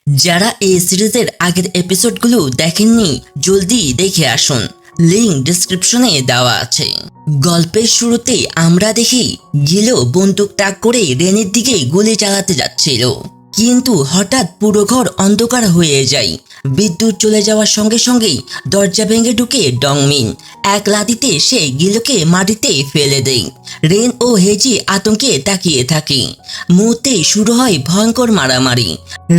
যারা এই সিরিজের আগের এপিসোডগুলো দেখেননি জলদি দেখে আসুন, লিংক ডেসক্রিপশনে দেওয়া আছে। গল্পের শুরুতে আমরা দেখি গিলো বন্দুক তাক করে রেনের দিকে গুলি চালাতে যাচ্ছিল, কিন্তু হঠাৎ পুরো ঘর অন্ধকার হয়ে যায়। বিদ্যুৎ চলে যাওয়ার সঙ্গে সঙ্গেই দরজা ভেঙে ঢুকে ডংমিন। এক লাথিতে সে গিলোকে মাটিতে ফেলে দেয়। রেন ও হেজি আতঙ্কে তাকিয়ে থাকে। মুহূর্তে শুরু হয় ভয়ঙ্কর মারামারি।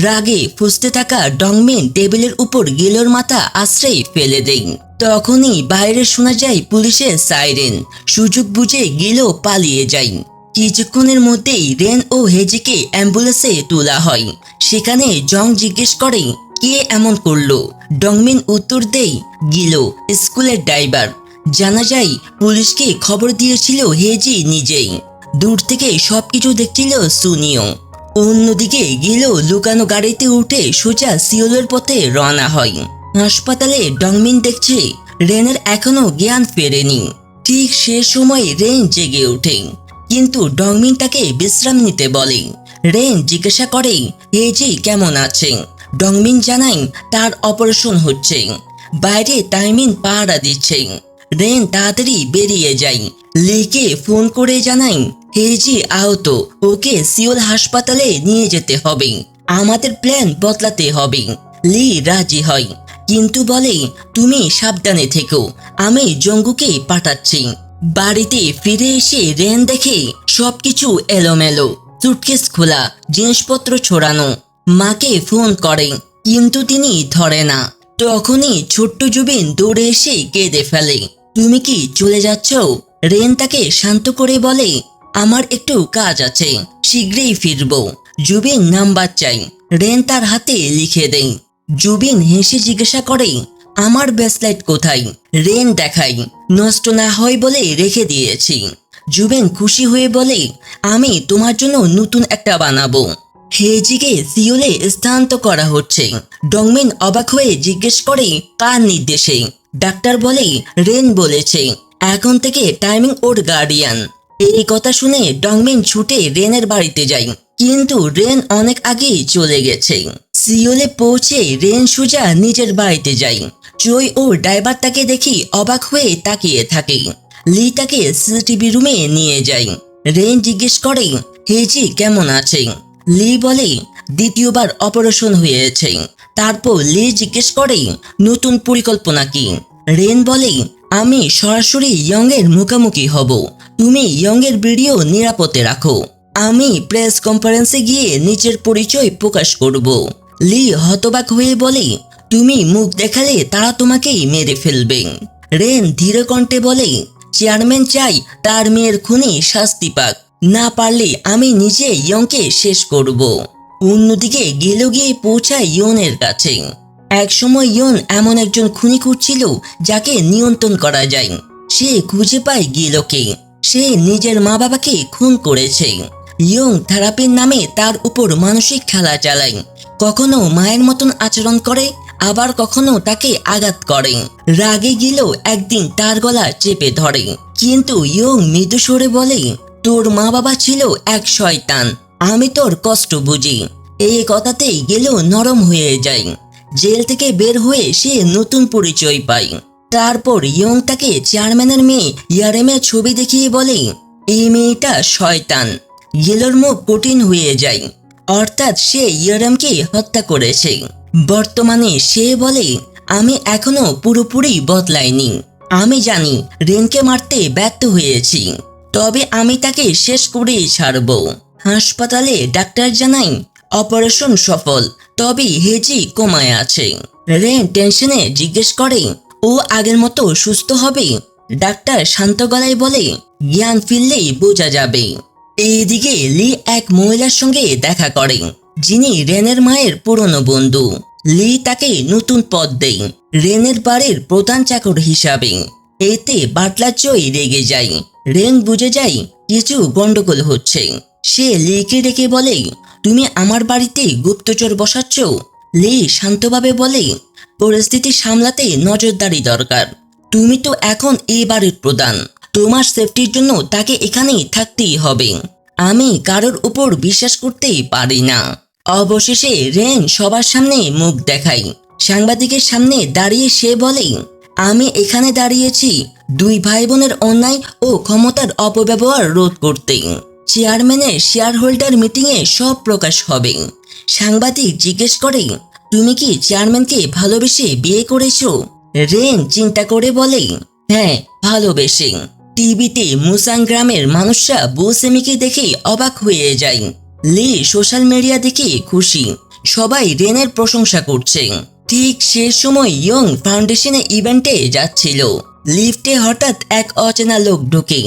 রাগে ফুঁসতে থাকা ডংমিন টেবিলের উপর গিলোর মাথা আশ্রয় ফেলে দেয়। তখনই বাইরে শোনা যায় পুলিশের সাইরেন। সুযোগ বুঝে গিলো পালিয়ে যায়। কিছুক্ষণের মধ্যেই রেন ও হেজিকে অ্যাম্বুলেন্সে তোলা হয়। সেখানে জং জিজ্ঞেস করে, কে এমন করলো? ডংমিন উত্তর দেয়, গিলো, স্কুলের ড্রাইভার। জানা যায় পুলিশকে খবর দিয়েছিল হেজি নিজেই। দূর থেকে সবকিছু দেখছিল সুনিও। অন্যদিকে গিলো লুকানো গাড়িতে উঠে সোজা সিওলের পথে রওনা হয়। হাসপাতালে ডংমিন দেখছে রেনের এখনো জ্ঞান ফেরেনি। ঠিক সে সময় রেন জেগে ওঠে, কিন্তু ডংমিন তাকে বিশ্রাম নিতে বলে। রেন জিজ্ঞাসা করে হেজি কেমন আছে। ডংমিন জানায় তার অপারেশন হচ্ছে। বাইরে টাইমিন পাহারা দিচ্ছে। রেন তাড়াতাড়ি বেরিয়ে যায়। লিকে ফোন করে জানায় হেজি আহত, ওকে সিওল হাসপাতালে নিয়ে যেতে হবে। আমাদের প্ল্যান বদলাতে হবে। লি রাজি হয়, কিন্তু বলে তুমি সাবধানে থেকো, আমি জঙ্গুকে পাঠাচ্ছি। বাড়িতে ফিরে এসে রেন দেখে সবকিছু এলোমেলো, সুটকেস খোলা, জিনিসপত্র ছড়ানো। মাকে ফোন করে, কিন্তু তিনি ধরে না। তখনই ছোট্ট জুবিন দৌড়ে এসে কেঁদে ফেলে। তুমি কি চলে যাচ্ছ? রেন তাকে শান্ত করে বলে, আমার একটু কাজ আছে, শীঘ্রই ফিরবো। জুবিন নাম্বার চাই। রেন তার হাতে লিখে দেয়। জুবিন হেসে জিজ্ঞাসা করে, আমার ব্রেসলেট কোথায়? রেন দেখাই, নষ্ট না হয় বলে রেখে দিয়েছি। জুবিন খুশি হয়ে বলে, আমি তোমার জন্য নতুন একটা বানাবো। হেজিকে সিওলে স্থানান্তর করা হচ্ছে। ডংমিন অবাক হয়ে জিজ্ঞেস করে, কার নির্দেশে? ডাক্তার বলে, রেন বলেছে এখন থেকে টাইমিং ওর গার্ডিয়ান। এই কথা শুনে ডংমিন ছুটে রেনের বাড়িতে যায়, কিন্তু রেন অনেক আগেই চলে গেছে। সিওলে পৌঁছে রেন সোজা নিজের বাড়িতে যায়। জয় ও ড্রাইভার তাকে দেখি অবাক হয়ে তাকিয়ে থাকে। লি তাকে সিসিটিভি রুমে নিয়ে যায়। রেন জিজ্ঞেস করে, হেজি কেমন আছে? লি বলে, দ্বিতীয়বার অপারেশন হয়েছে। তারপর লি জিজ্ঞেস করে, নতুন পরিকল্পনা কি? রেন বলে, আমি সরাসরি ইয়ংয়ের মুখোমুখি হব। তুমি ইয়ংয়ের ভিডিও নিরাপদে রাখো। আমি প্রেস কনফারেন্সে গিয়ে নিজের পরিচয় প্রকাশ করব। লি হতবাক হয়ে বলে, তুমি মুখ দেখালে তারা তোমাকেই মেরে ফেলবে। রেন ধীর কণ্ঠে বলে, চেয়ারম্যান চাই তার মেয়ের খুনি শাস্তি পাক, না পারলে আমি নিজে ইয়ংকে শেষ করব। অন্যদিকে গিলো গিয়ে পৌঁছায় ইয়নের কাছে। একসময় ইয়ন এমন একজন খুনি খুঁজছিল যাকে নিয়ন্ত্রণ করা যায়। সে খুঁজে পায় গিলোকে। সে নিজের মা বাবাকে খুন করেছে। ইয়ং থেরাপির নামে তার উপর মানসিক খেলা চালায়। কখনো মায়ের মতন আচরণ করে, আবার কখনো তাকে আঘাত করে। রাগে গিলো একদিন তার গলা চেপে ধরে, কিন্তু ইয়ং মৃদু স্বরে বলে, তোর মা বাবা ছিল এক শয়তান, আমি তোর কষ্ট বুঝি। এই কথাতেই গিলো নরম হয়ে যায়। জেল থেকে বের হয়ে সে নতুন পরিচয় পায়। তারপর ইয়ং তাকে চেয়ারম্যানের মেয়ে ইয়ারেমের ছবি দেখিয়ে বলে, এই মেয়েটা শয়তান। গিলোর মুখ কঠিন হয়ে যায়, অর্থাৎ সে ইয়ারেমকে হত্যা করেছে। বর্তমানে সে বলে, আমি এখনো পুরোপুরি বদলাইনি। আমি জানি রেনকে মারতে ব্যর্থ হয়েছি, তবে আমি তাকে শেষ করেই ছাড়ব। হাসপাতালে ডাক্তার জানায় অপারেশন সফল, তবে হেজি কোমায় আছে। রেন টেনশনে জিজ্ঞেস করে, ও আগের মতো সুস্থ হবে? ডাক্তার শান্ত গলায় বলে, জ্ঞান ফিরলেই বোঝা যাবে। এইদিকে লি এক মহিলার সঙ্গে দেখা করে, যিনি রেনের মায়ের পুরনো বন্ধু। লি তাকে নতুন পদ দেয়, রেনের বাড়ির প্রধান চাকর হিসাবে। এতে বাটলার জয় রেগে যায়। রেন বুঝে যায় কিছু গন্ডগোল হচ্ছে। সে লিকে ডেকে বলে, তুমি আমার বাড়িতে গুপ্তচর বসাচ্ছ? লি শান্তভাবে বলে, পরিস্থিতি সামলাতে নজরদারি দরকার। তুমি তো এখন এই বাড়ির প্রধান, তোমার সেফটির জন্য তাকে এখানেই থাকতেই হবে। আমি কারোর উপর বিশ্বাস করতেই পারি না। অবশেষে রেন সবার সামনে মুখ দেখায়। সাংবাদিকের সামনে দাঁড়িয়ে সে বলে, আমি এখানে দাঁড়িয়েছি দুই ভাই বোনের অন্যায় ও ক্ষমতার অপব্যবহার রোধ করতে। চেয়ারম্যানের শেয়ার হোল্ডার মিটিংয়ে সব প্রকাশ হবে। সাংবাদিক জিজ্ঞেস করে, তুমি কি চেয়ারম্যানকে ভালোবেসে বিয়ে করেছো? রেন চিন্তা করে বলে, হ্যাঁ, ভালোবেসে। টিভিতে মুসাং গ্রামের মানুষরা বুসেমিকে দেখে অবাক হয়ে যায়। লি সোশ্যাল মিডিয়া দেখে খুশি, সবাই রেনের প্রশংসা করছে। ঠিক সে সময় ইয়ং ফাউন্ডেশনে ইভেন্টে যাচ্ছিল। লিফটে হঠাৎ এক অচেনা লোক ঢোকে।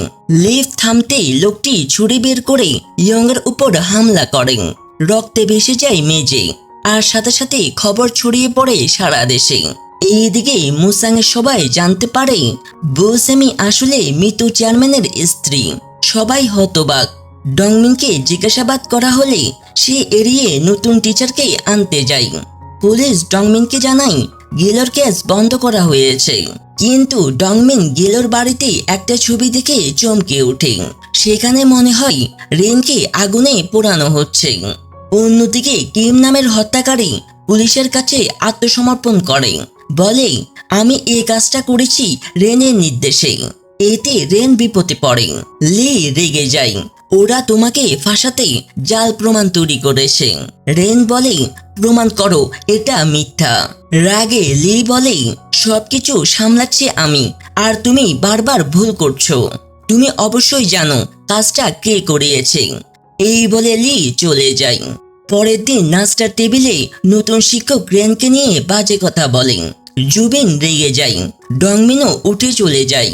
লিফট থামতেই লোকটি ছুরি বের করে ইয়ং এর উপর হামলা করেন। রক্তে ভেসে যায় মেঝে, আর সাথে সাথে খবর ছড়িয়ে পড়ে সারা দেশে। এইদিকে মুসাংয়ের সবাই জানতে পারে বুসেমি আসলে মৃত চেয়ারম্যানের স্ত্রী। সবাই হতবাক। ডংমিনকে জিজ্ঞাসাবাদ করা হলে সে এড়িয়ে নতুন টিচারকে আনতে যায়। পুলিশ ডংমিনকে জানায় গিলোর কেস বন্ধ করা হয়েছে। কিন্তু ডংমিন গিলোর বাড়িতে একটা ছবি দেখে চমকে ওঠে। সেখানে মনে হয় রেনকে আগুনে পোড়ানো হচ্ছে। অন্যদিকে কিম নামের হত্যাকারী পুলিশের কাছে আত্মসমর্পণ করে, বলে, আমি এই কাজটা করেছি রেনের নির্দেশে। এতে রেন বিপদে পড়ে। লি রেগে যায়, ওরা তোমাকে ফাঁসাতে জাল প্রমাণ তৈরি করেছে। রেন বলে, প্রমাণ করো এটা মিথ্যা। রাগে লি বলে, সবকিছু সামলাচ্ছি আমি, আর তুমি বারবার ভুল করছো। তুমি অবশ্যই জানো কাজটা কে করিয়েছে। এই বলে লি চলে যায়। পরের দিন নাস্তার টেবিলে নতুন শিক্ষক রেনকে নিয়ে বাজে কথা বলেন। জুবিন রেগে যায়, ডংমিনও উঠে চলে যায়।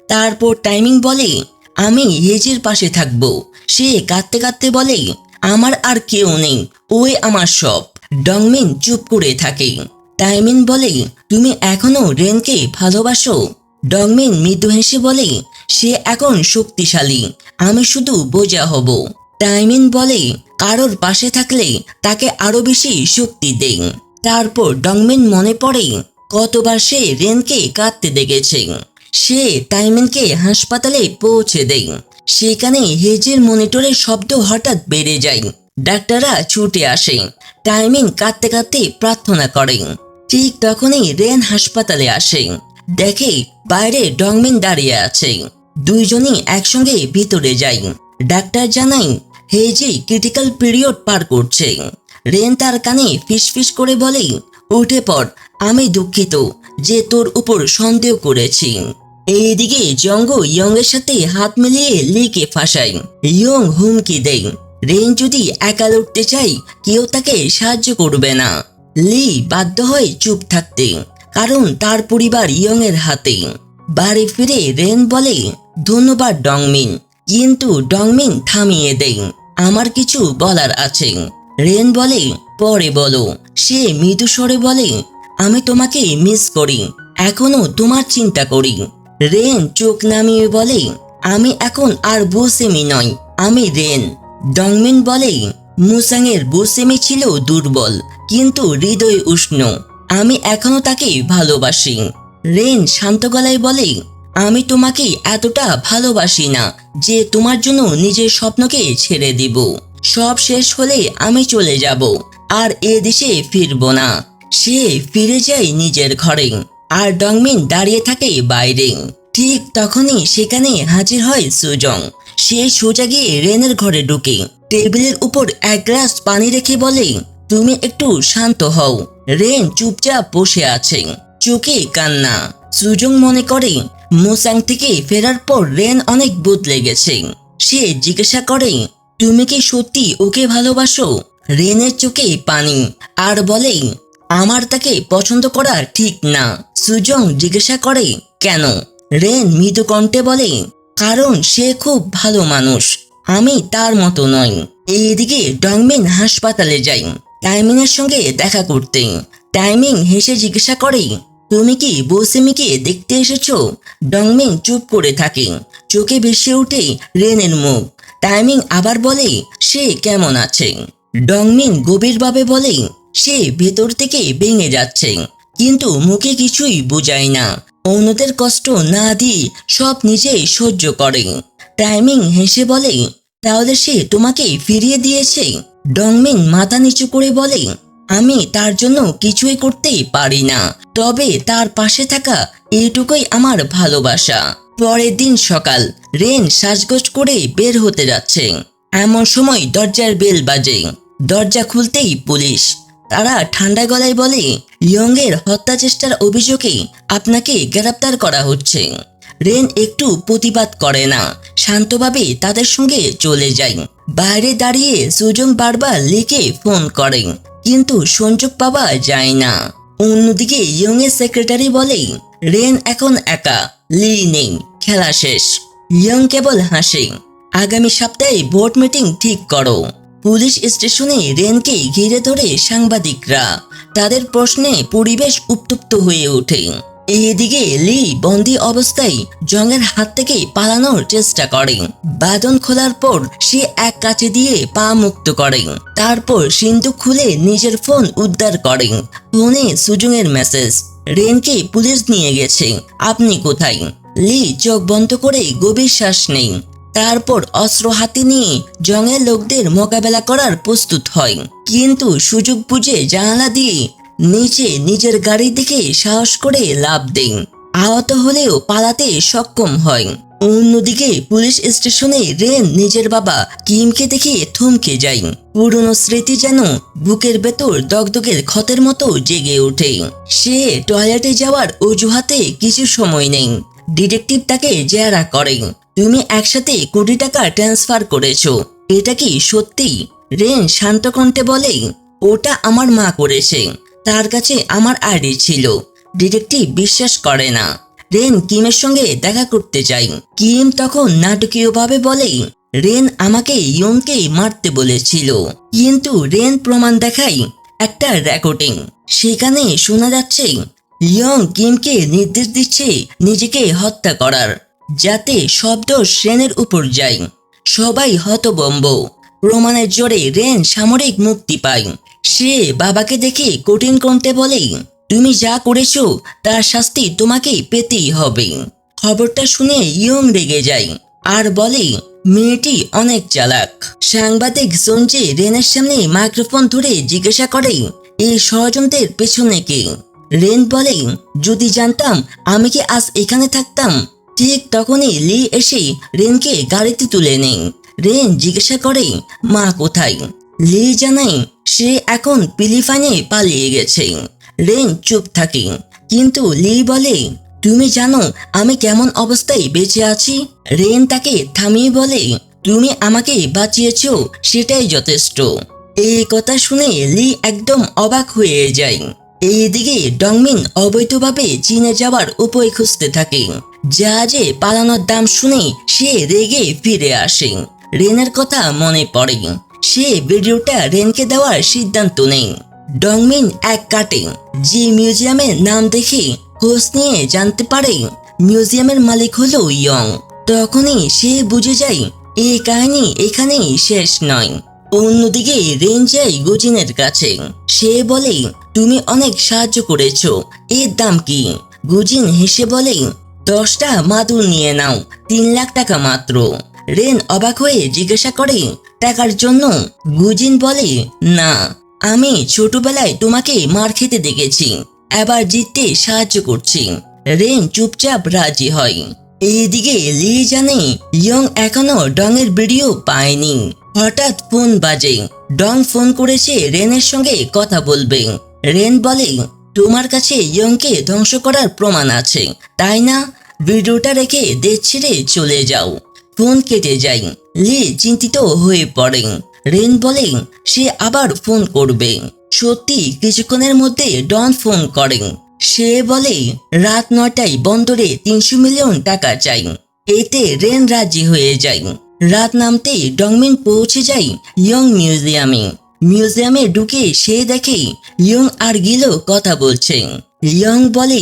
তারপর টাইমিং বলে, আমি হেজের পাশে থাকবো। সে কাঁদতে কাঁদতে বলে, আমার আর কেউ নেই, ওই আমার সব। ডংমিন চুপ করে থাকে। টাইমিং বলে, তুমি এখনো রেনকে ভালোবাসো? ডংমিন মৃদু হেসে বলে, সে এখন শক্তিশালী, আমি শুধু বোঝা হব। টাইমিং বলে, কারোর পাশে থাকলে তাকে আরো বেশি শক্তি দেই। তারপর ডংমিন মনে পড়ে কতবার সে রেনকে কাঁদতে দেখেছে। সে টাইমিনকে হাসপাতালে পৌঁছে দেয়। সেখানে হেজের মনিটরের শব্দ হঠাৎ বেড়ে যায়। ডাক্তাররা ছুটে আসে। টাইমিন কাঁদতে কাঁদতে প্রার্থনা করে। ঠিক তখনই রেন হাসপাতালে আসে। দেখে বাইরে ডংমিন দাঁড়িয়ে আছে। দুইজনই একসঙ্গে ভিতরে যায়। ডাক্তার জানায় হেজি ক্রিটিক্যাল পিরিয়ড পার করছে। রেন তার কানে ফিসফিস করে বলে, উঠে পড়, আমি দুঃখিত যে তোর উপর সন্দেহ করেছি। এইদিকে জঙ্গো ইয়ং এর সাথে হাত মিলিয়ে লিকে ফাঁসায়। ইয়ং হুমকি দেয়, রেন যদি একা লড়তে চাই কেউ তাকে সাহায্য করবে না। লি বাধ্য হয় চুপ থাকতে, কারণ তার পরিবার ইয়ং এর হাতে। বাড়ি ফিরে রেন বলে, ধন্যবাদ ডংমিন। কিন্তু ডংমিন থামিয়ে দেয়, আমার কিছু বলার আছে। রেন বলে, পরে বলো। সে মৃদু স্বরে বলে, আমি তোমাকে মিস করি, এখনো তোমার চিন্তা করি। রেন চোখ নামিয়ে বলে, আমি এখন আর বুসেমি নই, আমি রেন। ডংমিন বলে, মুসাংয়ের বুসেমি ছিল দুর্বল, কিন্তু হৃদয় উষ্ণ, আমি এখনো তাকে ভালোবাসি। রেন শান্ত গলায় বলে, আমি তোমাকে এতটা ভালোবাসি না যে তোমার জন্য নিজের স্বপ্নকে ছেড়ে দিব। সব শেষ হলে আমি চলে যাব, আর এ দেশে ফিরবো না। সে ফিরে যায় নিজের ঘরে, আর ডংমিন দাঁড়িয়ে থাকে বাইরে। ঠিক তখনই সেখানে হাজির হয় সুজং। সে সোজা গিয়ে রেনের ঘরে ঢুকে টেবিলের উপর এক গ্লাস পানি রেখে বলে, তুমি একটু শান্ত হও। রেন চুপচাপ বসে আছে, চোখে কান্না। সুজং মনে করে মুসাং থেকে ফেরার পর রেন অনেক বদলে গেছে। সে জিজ্ঞাসা করে, তুমি কি সত্যি ওকে ভালোবাসো? রেনের চোখে পানি, আর বলে, আমার তাকে পছন্দ করা ঠিক না। সুজং জিজ্ঞাসা করে, কেন? রেন মৃদু কণ্ঠে বলে, কারণ সে খুব ভালো মানুষ, আমি তার মতো নই। এইদিকে ডংমিন হাসপাতালে যায় টাইমিংয়ের সঙ্গে দেখা করতে। টাইমিং হেসে জিজ্ঞাসা করে, তুমি কি বুসেমিকে দেখতে এসেছো? ডংমিন চুপ করে থাকে, চোখে ভেসে ওঠে রেনের মুখ। টাইমিং আবার বলে, সে কেমন আছে? ডংমিন গভীরভাবে বলে, সে ভেতর থেকে ভেঙে যাচ্ছে, কিন্তু মুখে কিছুই বোঝায় না। অন্যদের কষ্ট না দিয়ে সব নিজেই সহ্য করে। টাইমিং হেসে বলে, তাহলে সে তোমাকে ফিরিয়ে দিয়েছে? ডংমিন মাথা নিচু করে বলে, আমি তার জন্য কিছুই করতে পারি না, তবে তার পাশে থাকা এটুকুই আমার ভালোবাসা। পরের দিন সকাল, রেন সাজগোজ করে বের হতে যাচ্ছে। এমন সময় দরজার বেল বাজে। দরজা খুলতেই পুলিশ। তারা ঠান্ডা গলায় বলে, ইয়ংয়ের হত্যা চেষ্টার অভিযোগে আপনাকে গ্রেপ্তার করা হচ্ছে। রেন একটু প্রতিবাদ করে না, শান্তভাবে তাদের সঙ্গে চলে যায়। বাইরে দাঁড়িয়ে সুজং বারবার লিকে ফোন করেন, কিন্তু সংযোগ পাওয়া যায় না। অন্যদিকে ইয়ংয়ের সেক্রেটারি বলে, রেন এখন একা, লি নেই, খেলা শেষ। ইয়ং কেবল হাসে। আগামী সপ্তাহে বোর্ড মিটিং ঠিক করো। পুলিশ স্টেশনে রেনকে ঘিরে ধরে সাংবাদিকরা। তাদের প্রশ্নে পরিবেশ উত্তপ্ত হয়ে ওঠে। এদিকে লি বন্দি অবস্থায় জংয়ের হাত থেকে পালানোর চেষ্টা করে। বাঁধন খোলার পর সে এক কাঁচি দিয়ে পা মুক্ত করে। তারপর সিন্দুক খুলে নিজের ফোন উদ্ধার করে। ফোনে সুজংয়ের মেসেজ, রেনকে পুলিশ নিয়ে গেছে, আপনি কোথায়? লি চোখ বন্ধ করে গভীর শ্বাস নেই। তারপর অস্ত্র হাতে নিয়ে জংয়ের লোকদের মোকাবেলা করার প্রস্তুত হয়, কিন্তু সুযোগ বুঝে জানালা দিয়ে নিচে নিজের গাড়ির দিকে সাহস করে লাফ দেন। আহত হলেও পালাতে সক্ষম হয়। অন্যদিকে পুলিশ স্টেশনে রেন নিজের বাবা কিমকে দেখে থমকে যায়। পুরনো স্মৃতি যেন বুকের ভেতর দগদগের ক্ষতের মতো জেগে ওঠে। সে টয়লেটে যাওয়ার অজুহাতে কিছু সময় নেই। ডিটেকটিভ তাকে জেরা করে, তুমি একসাথে কোটি টাকা ট্রান্সফার করেছো, এটা কি সত্যি? রেন শান্ত কণ্ঠে বলে, ওটা আমার মা করেছে, তার কাছে আমার আইডি ছিল। ডিটেকটিভ বিশ্বাস করে না। রেন কিমের সঙ্গে দেখা করতে চাই। কিম তখন নাটকীয়ভাবে বলে, রেন আমাকে ইয়ংকে মারতে বলেছিল, কিন্তু রেন প্রমাণ দেখায় একটা রেকর্ডিং। সেখানে শোনা যাচ্ছে ইয়ং কিমকে নির্দেশ দিচ্ছে নিজেকে হত্যা করার, যাতে শব্দ রেনের উপর যায়। সবাই হতভম্ব। প্রমাণের জোরে রেন সামরিক মুক্তি পায়। সে বাবাকে দেখে কঠিন কণ্ঠে বলে, তুমি যা করেছো তার শাস্তি তোমাকে পেতেই হবে। খবরটা শুনে ইয়ং রেগে যায় আর বলে, মেয়েটি অনেক চালাক। সাংবাদিক সঞ্জে রেনের সামনে মাইক্রোফোন ধরে জিজ্ঞাসা করে, এই ষড়যন্ত্রের পেছনে কে? রেন বলে, যদি জানতাম আমি কি আজ এখানে থাকতাম। ঠিক তখনই লি এসে রেনকে গাড়িতে তুলে নেয়। রেন জিজ্ঞাসা করে, মা কোথায়? লি জানায় সে এখন ফিলিপাইনে পালিয়ে গেছে। রেন চুপ থাকে, কিন্তু লি বলে, তুমি জানো আমি কেমন অবস্থায় বেঁচে আছি? রেন তাকে থামিয়ে বলে, তুমি আমাকে বাঁচিয়েছো, সেটাই যথেষ্ট। এই কথা শুনে লি একদম অবাক হয়ে যায়। এইদিকে ডংমিন অবৈধভাবে চীনে যাওয়ার উপায় খুঁজতে থাকে। জাহাজে পালানোর দাম শুনে সে রেগে ফিরে আসে। রেনের কথা মনে পড়ে। সে ভিডিওটা রেনকে দেওয়ার সিদ্ধান্ত নেয়। ডংমিন এক কাটে, যে মিউজিয়ামের নাম দেখে খোঁজ নিয়ে জানতে পারে মিউজিয়ামের মালিক হলো ইয়ং। তখনই সে বুঝে যায় এই কাহিনী এখানেই শেষ নয়। অন্যদিকে রেন যায় গুজিনের কাছে। সে বলে, তুমি অনেক সাহায্য করেছো, এর দাম কি? গুজিন হেসে বলে, 10টা মাদুর নিয়ে নাও, 3 লাখ টাকা মাত্র। রেন অবাক হয়ে জিজ্ঞাসা করে, টাকার জন্য? গুজিন বলে, না, আমি ছোটবেলায় তোমাকে মার খেতে দেখেছি, এবার জিততে সাহায্য করছি। রেন চুপচাপ রাজি হয়। এইদিকে লি জানে ইয়ং এখনো ডংয়ের ভিডিও পায়নি। হঠাৎ ফোন বাজে। ডং ফোন করেছে রেনের সঙ্গে কথা বলবে। রেন বলে, তোমার কাছে ইয়ংকে ধ্বংস করার প্রমাণ আছে, তাই না? ভিডিওটা রেখে দেশ ছেড়ে চলে যাও। ফোন কেটে যায়। লি চিন্তিত হয়ে পড়ে। রেন বলে, সে আবার ফোন করবে। সত্যি কিছুক্ষণের মধ্যে ডন ফোন করে। সে বলে, রাত 9টায় বন্দরে 300 মিলিয়ন টাকা চাই। এতে রেন রাজি হয়ে যায়। রাত নামতেই ডংমিন পৌঁছে যায় ইয়ং মিউজিয়ামে। মিউজিয়ামে ঢুকে সে দেখে ইয়ং আর গিলো কথা বলছে। ইয়ং বলে,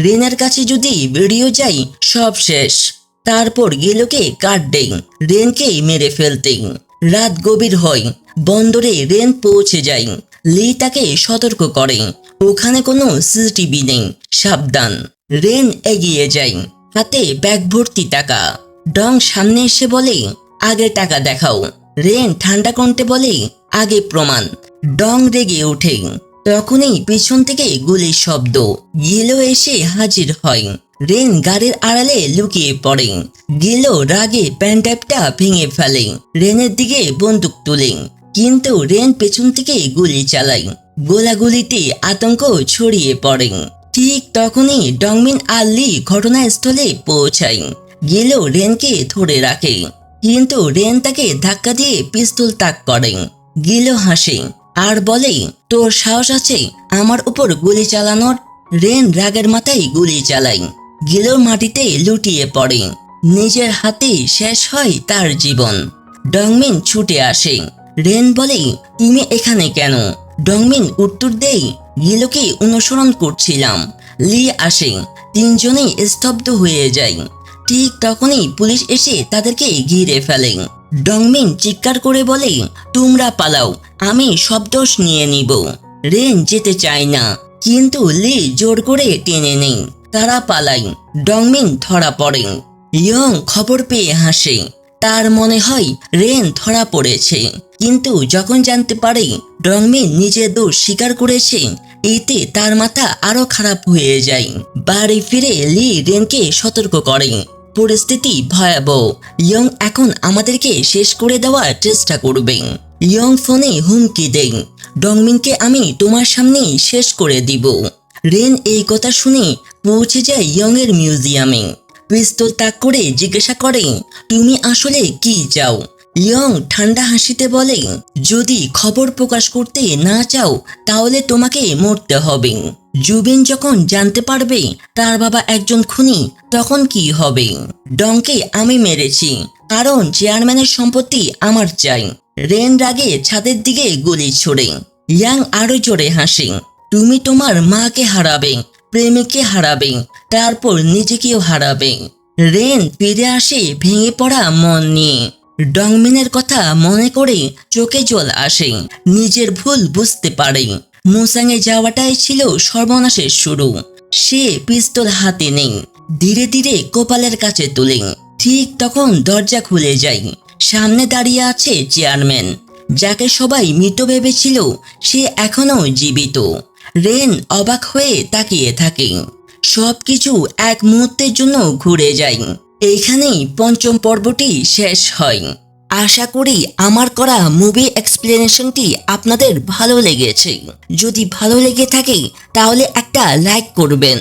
রেনের কাছে যদি বেরিয়ে যাই সব শেষ। তারপর গিলোকে কাট দেয়, রেনকে মেরে ফেলতে। রাত গভীর হয়। বন্দরে রেন পৌঁছে যায়। লি তাকে সতর্ক করে, ওখানে কোনো সিসিটিভি নেই, সাবধান। রেন এগিয়ে যায়, হাতে ব্যাগ ভর্তি টাকা। ডং সামনে এসে বলে, আগে টাকা দেখাও। রেন ঠান্ডা কণ্ঠে বলে, আগে প্রমাণ। ডং রেগে ওঠে। তখনই পিছন থেকে গুলির শব্দ। গিলো এসে হাজির হয়। রেন গাড়ির আড়ালে লুকিয়ে পড়ে। গিলো রাগে প্যান্টাপটা ভেঙে ফেলে। রেনের দিকে বন্দুক তুলে, কিন্তু রেন পেছন থেকে গুলি চালায়। গোলাগুলিতে আতঙ্ক ছড়িয়ে পড়ে। ঠিক তখনই ডংমিন আর লি ঘটনাস্থলে পৌঁছায়। গিলো রেনকে ধরে রাখে, কিন্তু রেন তাকে ধাক্কা দিয়ে পিস্তল তাক করে। গিলো হাসে আর বলে, তোর সাহস আছে আমার উপর গুলি চালানোর? রেন রাগের মাথায় গুলি চালায়। গিলো মাটিতে লুটিয়ে পড়ে। নিজের হাতে শেষ হয় তার জীবন। ডংমিন ছুটে আসে। রেন বলে, তুমি এখানে কেন? ডংমিন উত্তর দেয়, গিলোকে অনুসরণ করছিলাম। লি আসে। তিনজনেই স্তব্ধ হয়ে যায়। ঠিক তখনই পুলিশ এসে তাদেরকে ঘিরে ফেলে। ডংমিন চিৎকার করে বলে, তোমরা পালাও, আমি সব দোষ নিয়ে নিব। রেন যেতে চায় না, কিন্তু লি জোর করে টেনে নেই। তারা পালায়। ডংমিন ধরা পড়ে। ইয়ং খবর পেয়ে হাসে। তার মনে হয় রেন ধরা পড়েছে, কিন্তু যখন জানতে পারে ডংমিন নিজের দোষ স্বীকার করেছে, এতে তার মাথা আরো খারাপ হয়ে যায়। বাড়ি ফিরে লি রেনকে সতর্ক করে, পরিস্থিতি ভয়াবহ। ইয়ং এখন আমাদেরকে শেষ করে দেওয়ার চেষ্টা করবে। ইয়ং ফোনে হুমকি দেয়, ডংমিনকে আমি তোমার সামনেই শেষ করে দিব। রেন এই কথা শুনে পৌঁছে যায় ইয়ং এর মিউজিয়ামে। পিস্তল তাক করে জিজ্ঞাসা করে, তুমি আসলে কি চাও? ইয়ং ঠান্ডা হাসিতে বলে, যদি খবর প্রকাশ করতে না চাও তাহলে তোমাকে মরতে হবে। জুবিন যখন জানতে পারবে তার বাবা একজন খুনি, তখন কি হবে? ডংকে আমি মেরেছি, কারণ চেয়ারম্যানের সম্পত্তি আমার চাই। রেন রাগে ছাদের দিকে গুলি ছোড়ে। ইয়াং আরো জোরে হাসে। তুমি তোমার মাকে হারাবে, প্রেমিককে হারাবে, তারপর নিজেকেও হারাবে। রেন ফিরে আসে ভেঙে পড়া মন নিয়ে। ডংমিনের কথা মনে করে চোখে জল আসে। নিজের ভুল বুঝতে পারে। মুসাংয়ে যাওয়াটাই ছিল সর্বনাশের শুরু। সে পিস্তল হাতে নেই, ধীরে ধীরে কপালের কাছে তুলে। ঠিক তখন দরজা খুলে যায়। সামনে দাঁড়িয়ে আছে চেয়ারম্যান, যাকে সবাই মৃত ভেবেছিল সে এখনো জীবিত। রেন অবাক হয়ে তাকিয়ে থাকে। সবকিছু এক মুহূর্তের জন্য ঘুরে যায়। এইখানেই পঞ্চম পর্বটি শেষ হয়। আশা করি আমার করা মুভি এক্সপ্লেনেশনটি আপনাদের ভালো লেগেছে। যদি ভালো লেগে থাকে তাহলে একটা লাইক করবেন।